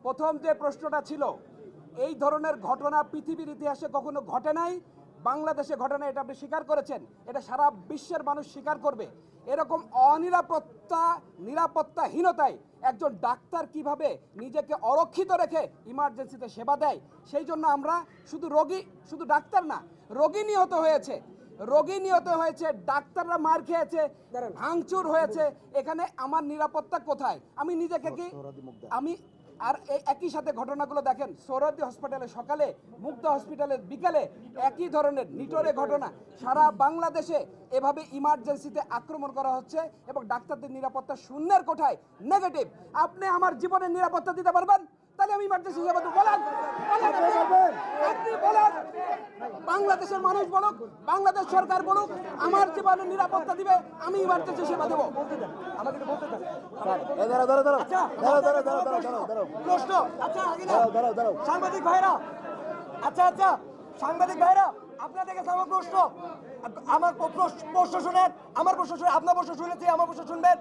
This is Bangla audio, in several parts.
প্রথম যে প্রশ্নটা ছিল, এই ধরনের ঘটনা পৃথিবীর ইতিহাসে কখনো ঘটে নাই, বাংলাদেশে ঘটে নাই, এটা আপনি স্বীকার করেছেন। এটা সারা বিশ্বের মানুষ স্বীকার করবে। এরকম নিরাপত্তাহীনতায় একজন ডাক্তার কিভাবে নিজেকে অরক্ষিত রেখে ইমার্জেন্সিতে সেবা দেয়, সেই জন্য আমরা শুধু ডাক্তার না, রোগী নিহত হয়েছে, ডাক্তাররা মার খেয়েছে, ভাঙচুর হয়েছে। এখানে আমার নিরাপত্তা কোথায়? আমি নিজেকে কি আমি আর এই একই সাথে ঘটনাগুলো দেখেন, সোহরাওয়ার্দী হসপিটালে সকালে, মুগ্ধা হসপিটালে বিকালে একই ধরনের নিটরে ঘটনা। সারা বাংলাদেশে এভাবে ইমার্জেন্সিতে আক্রমণ করা হচ্ছে এবং ডাক্তারদের নিরাপত্তা শূন্যের কোঠায়, নেগেটিভ। আপনি আমার জীবনের নিরাপত্তা দিতে পারবেন? তাহলে আমি ইমার্জেন্সি সেবা দেবো। আপনি বলেন, বাংলাদেশের মানুষ বলুক, বাংলাদেশ সরকার বলুক, আমার জীবনের নিরাপত্তা দিবে, আমি ইমার্জেন্সি সেবা দেবো। সাংবাদিক ভাইরা, সাংবাদিক ভাইরা, আপনাদের কাছে আমার প্রশ্ন, আমার প্রশ্ন শুনেন, আপনার প্রশ্ন শুনেছি, আমার প্রশ্ন শুনবেন।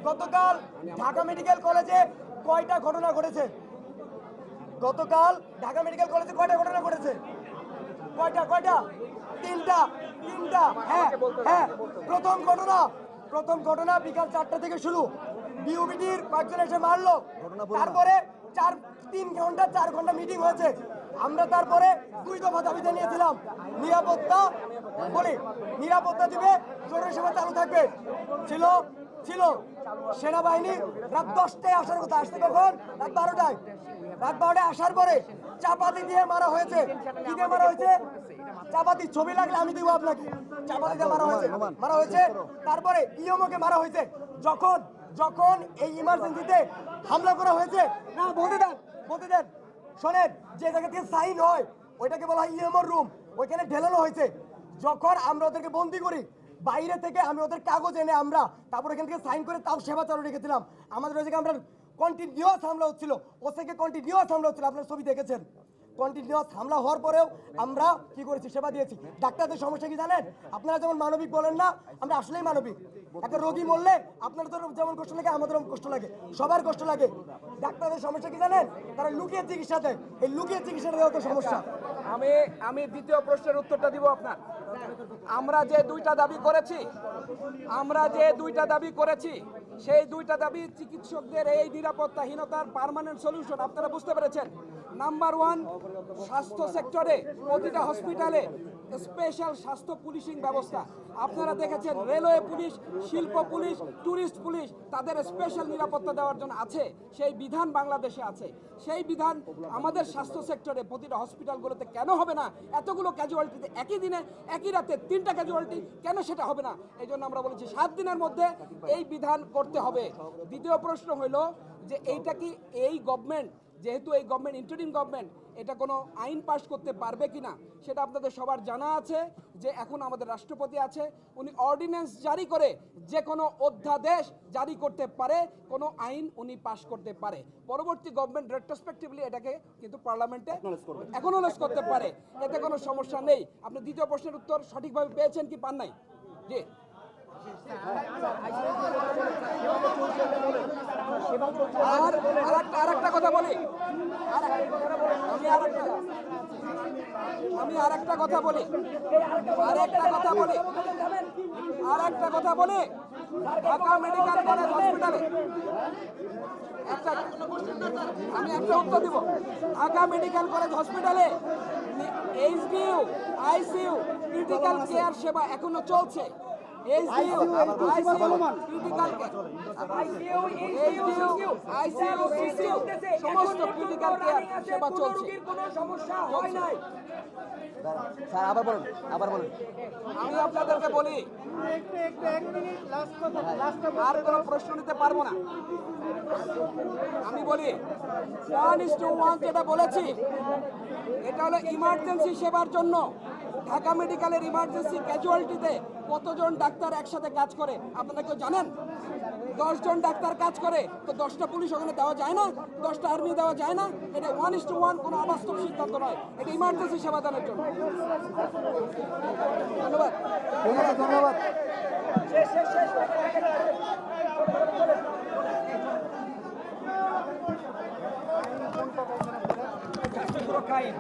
গতকাল ঢাকা মেডিকেল কলেজে কয়টা ঘটনা ঘটেছে? গতকাল ঢাকা মেডিকেল কলেজে কয়টা ঘটনা ঘটেছে? কয়টা? তিনটা। হ্যাঁ, প্রথম ঘটনা বিকাল 4টা থেকে শুরু। বিউবিটির কয়েকজন এসে মারলো, তারপরে 4 ঘন্টা মিটিং হয়েছে। আমরা তারপরে 2 দফা দাবি জানিয়েছিলাম, নিরাপত্তা দিবে, জরুরি সেবা চালু থাকবে। ছিল সেনাবাহিনী রাত 10টায় আসার কথা, আসতে কখন? রাত 12টায়। রাত 12টায় আসার পরে চাপাতি দিয়ে মারা হয়েছে। কি দিয়ে মারা হয়েছে? চাপাতি, ছবি লাগলে আমি দিব আপনাকে। চাপাতি দিয়ে মারা হয়েছে। তারপরে ইয়মকে মারা হয়েছে। যখন এই ইমার্জেন্সিতে হামলা করা হয়েছে, না বলতে দেন, শোনেন, যে জায়গা থেকে সাইন হয় ওইটাকে বলা হয় ইএমওর রুম, ওইখানে ঢেলানো হয়েছে। যখন আমরা ওদেরকে বন্দি করি, বাইরে থেকে আমি ওদের কাগজ এনে তারপর এখান থেকে সাইন করে তাও সেবা চালু রেখেছিলাম। আমাদের ওই জায়গায় আমরা কন্টিনিউয়াস হামলা হচ্ছিল, আপনার ছবি দেখেছেন। কন্টিনিউয়াস হামলা হওয়ার পরেও আমরা কি করেছি? সেবা দিয়েছি। ডাক্তারদের সমস্যা কি জানেন? আপনারা যেমন মানবিক বলেন না, আমরা আসলেই মানবিক। একটা রোগী মরলে আপনাদের যেমন কষ্ট লাগে, আমাদেরও কষ্ট লাগে, সবার কষ্ট লাগে। ডাক্তারদের সমস্যা কি জানেন? তারা লুকিয়ে চিকিৎসা দেয়, এই লুকিয়ে চিকিৎসাটা দেওয়া তো সমস্যা। আমি দ্বিতীয় প্রশ্নের উত্তরটা দিব আপনার। আমরা যে দুইটা দাবি করেছি, সেই দুইটা দাবি চিকিৎসকদের এই নিরাপত্তাহীনতার পার্মানেন্ট সলিউশন আপনারা বুঝতে পেরেছেন। নাম্বার 1, স্বাস্থ্য সেক্টরে প্রতিটা হসপিটালে স্পেশাল স্বাস্থ্য পুলিশিং ব্যবস্থা। আপনারা দেখেছেন রেলওয়ে পুলিশ, শিল্প পুলিশ, ট্যুরিস্ট পুলিশ, তাদের স্পেশাল নিরাপত্তা দেওয়ার জন্য আছে, সেই বিধান বাংলাদেশে আছে। সেই বিধান আমাদের স্বাস্থ্য সেক্টরে প্রতিটা হসপিটালগুলোতে কেন হবে না? এতগুলো ক্যাজুয়ালিটিতে একই দিনে একই রাতে 3টা ক্যাজুয়ালিটি কেন সেটা হবে না? এই জন্য আমরা বলেছি 7 দিনের মধ্যে এই বিধান করতে হবে। দ্বিতীয় প্রশ্ন হইল যে এইটা কি এই গভর্নমেন্ট, যেহেতু এই গভর্নমেন্ট ইন্টারিম গভর্নমেন্ট, এটা কোনো আইন পাশ করতে পারবে কিনা সেটা আপনাদের সবার জানা আছে যে এখন আমাদের রাষ্ট্রপতি আছে, উনি অর্ডিন্যান্স জারি করে যে কোনো অধ্যাদেশ জারি করতে পারে, কোনো আইন উনি পাশ করতে পারে। পরবর্তী গভর্নমেন্ট রেট্রোস্পেক্টিভলি এটাকে কিন্তু পার্লামেন্টে অ্যাকনলেজ করতে পারে, এতে কোনো সমস্যা নেই। আপনি দ্বিতীয় প্রশ্নের উত্তর সঠিকভাবে পেয়েছেন কি পান নাই? জি, আর একটা কথা বলি, ঢাকা মেডিকেল কলেজ হসপিটালে আমি একটা উত্তর দিব। ঢাকা মেডিকেল কলেজ হসপিটালে এইচডিইউ, আইসিইউ, ক্রিটিক্যাল কেয়ার সেবা এখনো চলছে। সমস্ত ক্রিটিক্যাল কেয়ার সেবা চলছে। আবার বলুন। আমি আপনাদেরকে বলি, আর কোনো প্রশ্ন নিতে পারবো না। আমি বলি 1:1 যেটা বলেছি, এটা হলো ইমার্জেন্সি সেবার জন্য। ঢাকা মেডিকেলের ইমার্জেন্সি ক্যাজুয়ালিটিতে কতজন ডাক্তার একসাথে কাজ করে আপনারা কেউ জানেন? 10 জন ডাক্তার কাজ করে, তো 10টা পুলিশ ওখানে দেওয়া যায় না, 10টা আর্মি দেওয়া যায় না? এটা 1:1 কোনো অবাস্তব সিদ্ধান্ত নয়, এটা ইমার্জেন্সি সেবা দানের জন্য। ধন্যবাদ। খাইন